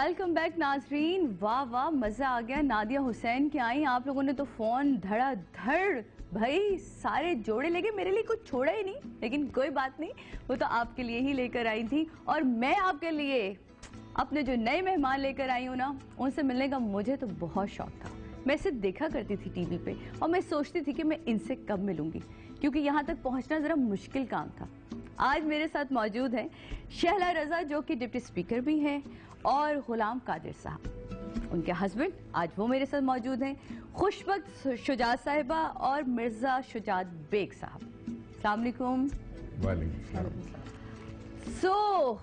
Welcome back नाजरीन। वाह वाह, मजा आ गया। नादिया हुसैन की आई, आप लोगों ने तो फोन धड़ाधड़ भाई सारे जोड़े लेके, मेरे लिए कुछ छोड़ा ही नहीं, लेकिन कोई बात नहीं, वो तो आपके लिए ही लेकर आई थी। और मैं आपके लिए अपने जो नए मेहमान लेकर आई हूँ ना, उनसे मिलने का मुझे तो बहुत शौक था। मैं इसे देखा करती थी टीवी पे और मैं सोचती थी कि मैं इनसे कब मिलूंगी, क्योंकि यहाँ तक पहुँचना जरा मुश्किल काम था। आज मेरे साथ मौजूद हैं शहला रजा, जो कि डिप्टी स्पीकर भी हैं, और गुलाम कादिर साहब, उनके हस्बैंड, आज वो मेरे साथ मौजूद हैं, खुशबख्त शुजात साहिबा और मिर्जा शुजात बेग साहब। अस्सलाम वालेकुम। सो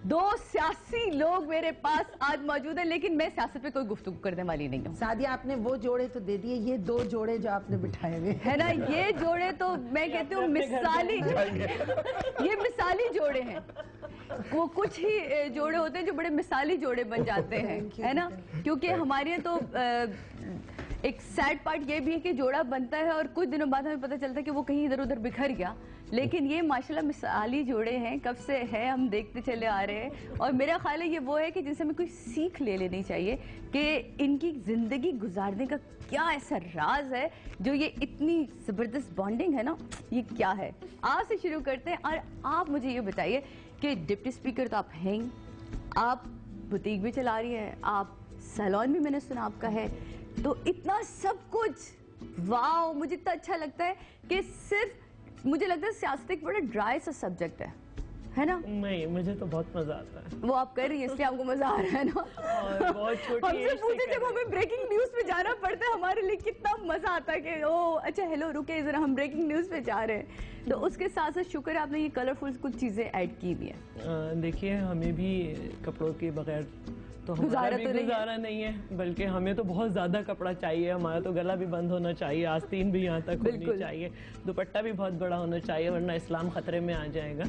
दो सियासी लोग मेरे पास आज मौजूद हैं, लेकिन मैं सियासत पे कोई गुफ्तगू करने वाली नहीं हूँ। सादिया, आपने वो जोड़े तो दे दिए, ये दो जोड़े जो आपने बिठाए हुए है ना, ये जोड़े तो मैं कहती हूँ मिसाली, ये मिसाली जोड़े हैं। वो कुछ ही जोड़े होते हैं जो बड़े मिसाली जोड़े बन जाते हैं, है ना, क्योंकि हमारे यहाँ तो एक सैड पार्ट ये भी है कि जोड़ा बनता है और कुछ दिनों बाद हमें पता चलता है कि वो कहीं इधर उधर बिखर गया। लेकिन ये माशाल्लाह मिसाली जोड़े हैं, कब से है हम देखते चले आ रहे हैं, और मेरा ख्याल है ये वो है कि जिनसे हमें कोई सीख ले लेनी चाहिए कि इनकी जिंदगी गुजारने का क्या ऐसा राज है जो ये इतनी जबरदस्त बॉन्डिंग है ना, ये क्या है। आपसे शुरू करते हैं और आप मुझे ये बताइए कि डिप्टी स्पीकर तो आप हैं, आप बुटीक भी चला रही है, आप सैलून भी मैंने सुना आपका है, तो इतना सब कुछ, वाह, मुझे इतना अच्छा लगता है कि सिर्फ मुझे लगता है सियासत एक बड़ा ड्राई सा सब्जेक्ट है ना? नहीं, मुझे तो बहुत मजा आता है। वो आप कर रही है इसलिए आपको मजा आ रहा है ना? और बहुत छोटी हमसे पूछे जब हमें ब्रेकिंग न्यूज पे जाना पड़ता है, हमारे लिए कितना मजा आता है कि ओ अच्छा हेलो रुके जरा, हम ब्रेकिंग न्यूज पे जा रहे हैं। तो उसके साथ साथ शुक्र है आपने ये कलरफुल कुछ चीजें ऐड की भी है। देखिए, हमें भी कपड़ों के बगैर तो हमारा भी गुजारा नहीं है, बल्कि हमें तो बहुत ज्यादा कपड़ा चाहिए। हमारा तो गला भी बंद होना चाहिए, आस्तीन भी यहाँ तक होनी चाहिए, दुपट्टा भी बहुत बड़ा होना चाहिए, वरना इस्लाम खतरे में आ जाएगा।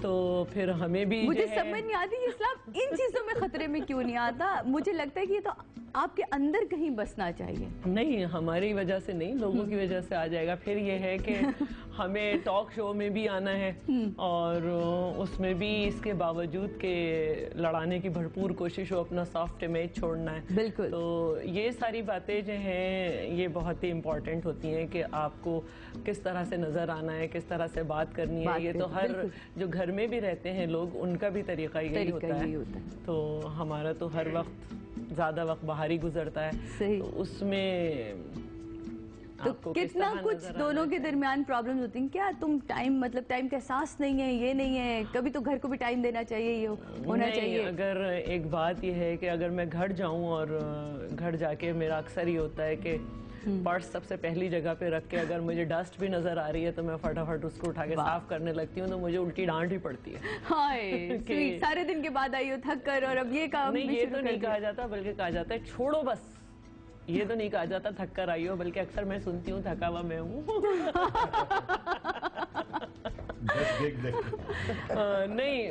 तो फिर हमें भी, मुझे समझ नहीं आती इस्लाम इन चीजों में खतरे में क्यों नहीं आता। मुझे लगता है कि ये तो आपके अंदर कहीं बसना चाहिए। नहीं, हमारी वजह से नहीं, लोगों की वजह से आ जाएगा। फिर ये है कि हमें टॉक शो में भी आना है और उसमें भी इसके बावजूद के लड़ाने की भरपूर कोशिश हो, अपना सॉफ्ट इमेज छोड़ना है। बिल्कुल। तो ये सारी बातें जो हैं ये बहुत ही इम्पोर्टेंट होती हैं कि आपको किस तरह से नजर आना है, किस तरह से बात करनी है। ये तो हर जो घर में भी रहते हैं लोग, उनका भी तरीका यही होता है। तो हमारा तो हर वक्त ज्यादा वक्त बाहर ही गुजरता है। सही। तो उसमें तो कितना कुछ दोनों के दरमियान प्रॉब्लम्स होती हैं। क्या तुम टाइम, मतलब टाइम का एहसास नहीं है, ये नहीं है, कभी तो घर को भी टाइम देना चाहिए, ये होना चाहिए। अगर एक बात ये है कि अगर मैं घर जाऊं और घर जाके मेरा अक्सर ये होता है कि पर्स सबसे पहली जगह पे रख के अगर मुझे डस्ट भी नजर आ रही है तो मैं फटाफट उसको उठा के साफ करने लगती हूँ, तो मुझे उल्टी डांट ही पड़ती है। हाय सारे दिन के बाद आई हो थक कर और अब ये काम नहीं, ये तो नहीं कहा जाता, बल्कि कहा जाता है छोड़ो बस। ये तो नहीं कहा जाता थक कर आई हो, बल्कि अक्सर मैं सुनती हूँ थका हुआ मैं हूँ। नहीं,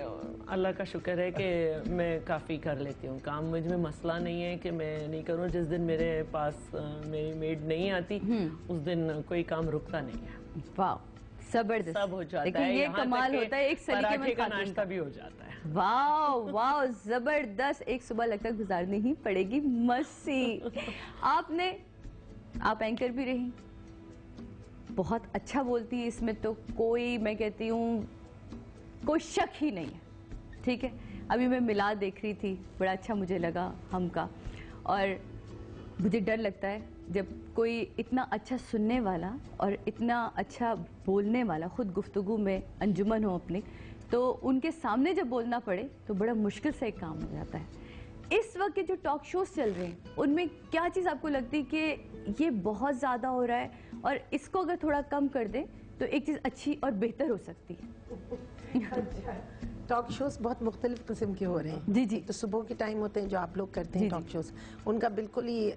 अल्लाह का शुक्र है कि मैं काफ़ी कर लेती हूँ काम। मुझ में मसला नहीं है कि मैं नहीं करूँ। जिस दिन मेरे पास मेरी मेड नहीं आती उस दिन कोई काम रुकता नहीं है। वाह, जबरदस्त, सब हो जाता लेकिन है। ये कमाल होता है, एक सलीके में का नाश्ता भी हो जाता है। वाह वाह, जबरदस्त। एक सुबह लगता है गुजारनी ही पड़ेगी मस्सी। आप एंकर भी रही, बहुत अच्छा बोलती है, इसमें तो कोई, मैं कहती हूँ कोई शक ही नहीं है। ठीक है, अभी मैं मिलाद देख रही थी, बड़ा अच्छा मुझे लगा हम का, और मुझे डर लगता है जब कोई इतना अच्छा सुनने वाला और इतना अच्छा बोलने वाला खुद गुफ्तगू में अंजुमन हो अपनी, तो उनके सामने जब बोलना पड़े तो बड़ा मुश्किल से एक काम हो जाता है। इस वक्त के जो टॉक शोज चल रहे हैं उनमें क्या चीज़ आपको लगती है कि ये बहुत ज़्यादा हो रहा है और इसको अगर थोड़ा कम कर दें तो एक चीज़ अच्छी और बेहतर हो सकती है? टॉक शोज बहुत मुख्तलिफ किस्म के हो रहे हैं। जी जी। तो सुबह के टाइम होते हैं जो आप लोग करते हैं टॉक शोज, उनका बिल्कुल ही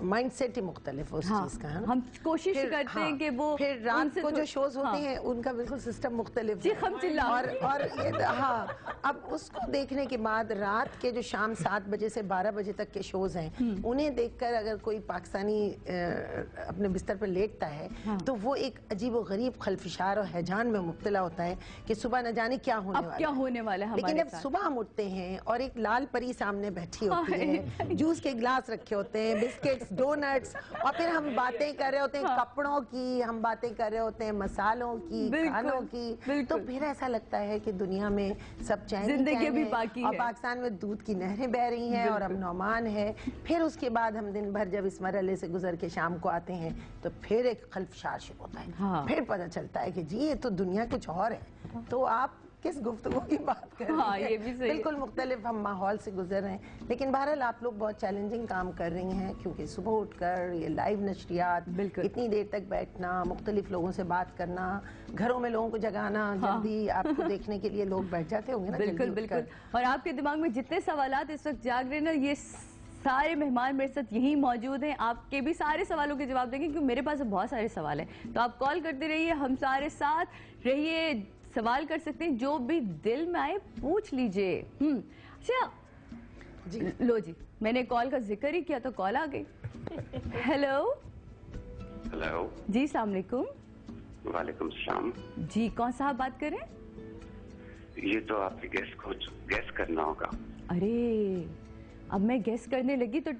माइंड सेट ही मुख्तलिफ है उस चीज का। हम कोशिश करते हैं कि वो, फिर रात को जो शोज होते हैं उनका बिल्कुल सिस्टम मुख्तलिफ है। और ये हाँ, अब उसको देखने के बाद रात के जो शाम 7 बजे से 12 बजे तक के शोज हैं, उन्हें देखकर अगर कोई पाकिस्तानी अपने बिस्तर पर लेटता है तो वो एक अजीब व गरीब खलफिशार और हैजान में मुब्तला होता है कि सुबह न जाने क्या होने वाला होने वाला है हमारे लेकिन जब साथ। सुबह हम उठते हैं और एक लाल परी सामने बैठी होती है, जूस के गिलास रखे होते हैं, बिस्किट्स, डोनट्स, और फिर हम बातें कर रहे होते हैं कपड़ों की, हम बातें कर रहे होते हैं मसालों की, खानों की, तो फिर ऐसा लगता है कि दुनिया में सब चैन जिंदगी भी बाकी है और पाकिस्तान में दूध की नहरें बह रही हैं और अब नौमान है। फिर उसके बाद हम दिन भर जब इस मरहले से गुजर के शाम को आते हैं तो फिर एक खल्फशार शुरू होता है। हाँ। फिर पता चलता है कि जी ये तो दुनिया कुछ और है। तो आप किस गुफ्तगू की बात कर रही हाँ, हैं? ये भी सही है। बिल्कुल मुख्तलिफ हम माहौल से गुजर रहे हैं, लेकिन बहरहाल आप लोग बहुत चैलेंजिंग काम कर रही हैं, क्योंकि सुबह उठकर ये लाइव नशरियात, बिल्कुल। इतनी देर तक बैठना, मुख्तलिफ लोगों से बात करना, घरों में लोगों को जगाना, जल्दी आपको देखने के लिए लोग बैठ जाते होंगे ना बिल्कुल जल्दी बिल्कुल। उठकर। और आपके दिमाग में जितने सवालात इस वक्त जाग रहे हैं ना, ये सारे मेहमान मेरे साथ यहीं मौजूद हैं, आपके भी सारे सवालों के जवाब देंगे, क्योंकि मेरे पास बहुत सारे सवाल हैं। तो आप कॉल करते रहिए, हम सारे साथ रहिए, सवाल कर सकते हैं, जो भी दिल में आए पूछ लीजिए। अच्छा जी लो जी, मैंने कॉल का जिक्र ही किया तो कॉल आ गई। हेलो हेलो जी, सलाम अलैकुम। वालेकुम सलाम। जी, कौन साहब बात कर रहे हैं? ये तो आपके गेस्ट को गेस करना होगा। अरे अब मैं गेस करने लगी तो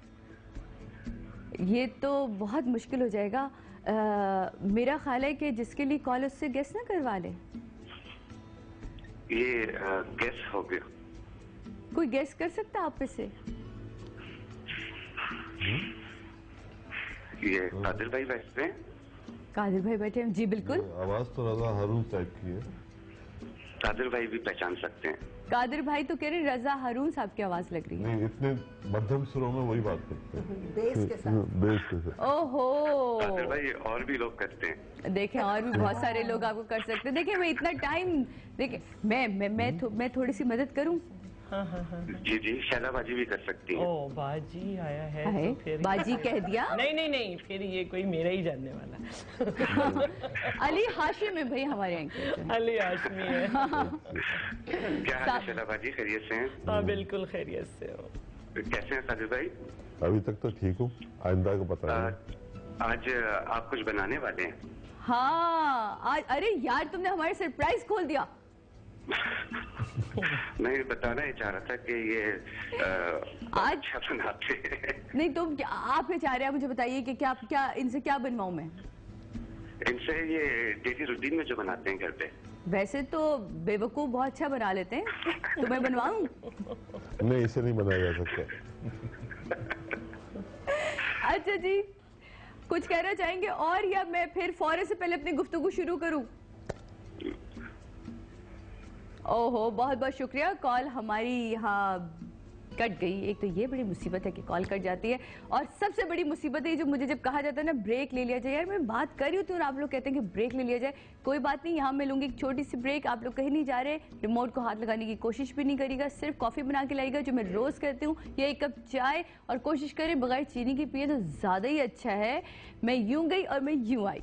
ये तो बहुत मुश्किल हो जाएगा। मेरा ख्याल है कि जिसके लिए कॉल उससे गेस ना करवा ले। ये गेस हो गया। कोई गेस कर सकता है आप पे से? ये कादिर भाई बैठते हैं? कादिर भाई बैठे हैं जी, बिल्कुल। आवाज तो रजा हरूम टाइप की है। कादिर भाई भी पहचान सकते हैं। कादिर भाई तो कह रहे हैं रजा हारून साहब की आवाज लग रही है। नहीं, इतने मध्यम सुरों में वही बात करते हैं, बेस के साथ। बेस के साथ। ओहो, कादिर भाई और भी लोग करते हैं। देखें और भी बहुत सारे लोग आपको कर सकते हैं। देखिए मैं इतना टाइम, देखिए मैं थोड़ी सी मदद करूं। जी जी, शैला बाजी भी कर सकती हैं। ओ बाजी आया है हाय, तो फिर बाजी कह दिया। नहीं, फिर ये कोई मेरा ही जानने वाला। अली हाशिम है भाई हमारे अंकल। अली हाशमी है। क्या हाल है शैला बाजी, खैरियत से हैं? हाँ बिल्कुल खैरियत से हो। कैसे हैं कादिर भाई? अभी तक तो ठीक हूँ, आइंदा को पता नहीं। आज आप कुछ बनाने वाले हैं? हाँ आज, अरे यार तुमने हमारे सरप्राइज खोल दिया। मैं बताना ही चाह रहा था कि ये आज अच्छा बनाते हैं। नहीं, तुम आप क्या चाह रहे हैं मुझे बताइए कि क्या इनसे क्या बनवाऊं मैं? इनसे ये डेली रूटीन में जो बनाते हैं घर पे। वैसे तो बेवकूफ बहुत अच्छा बना लेते हैं, तो मैं बनवाऊं? नहीं, इसे नहीं बनाया जा सकता। अच्छा जी, कुछ कहना चाहेंगे और, या मैं फिर फौरन से पहले अपनी गुफ्तगू शुरू करूं? ओहो, बहुत बहुत शुक्रिया, कॉल हमारी यहाँ कट गई। एक तो ये बड़ी मुसीबत है कि कॉल कट जाती है, और सबसे बड़ी मुसीबत है जो मुझे जब कहा जाता है ना ब्रेक ले लिया जाए, यार मैं बात कर रही होती हूँ और आप लोग कहते हैं कि ब्रेक ले लिया जाए। कोई बात नहीं, यहाँ मैं लूंगी एक छोटी सी ब्रेक। आप लोग कहीं नहीं जा रहे, रिमोट को हाथ लगाने की कोशिश भी नहीं करिएगा, सिर्फ कॉफी बना के लाइएगा जो मैं रोज करती हूँ, या एक कप चाय, और कोशिश करें बगैर चीनी की पिए तो ज्यादा ही अच्छा है। मैं यूं गई और मैं यूं आई।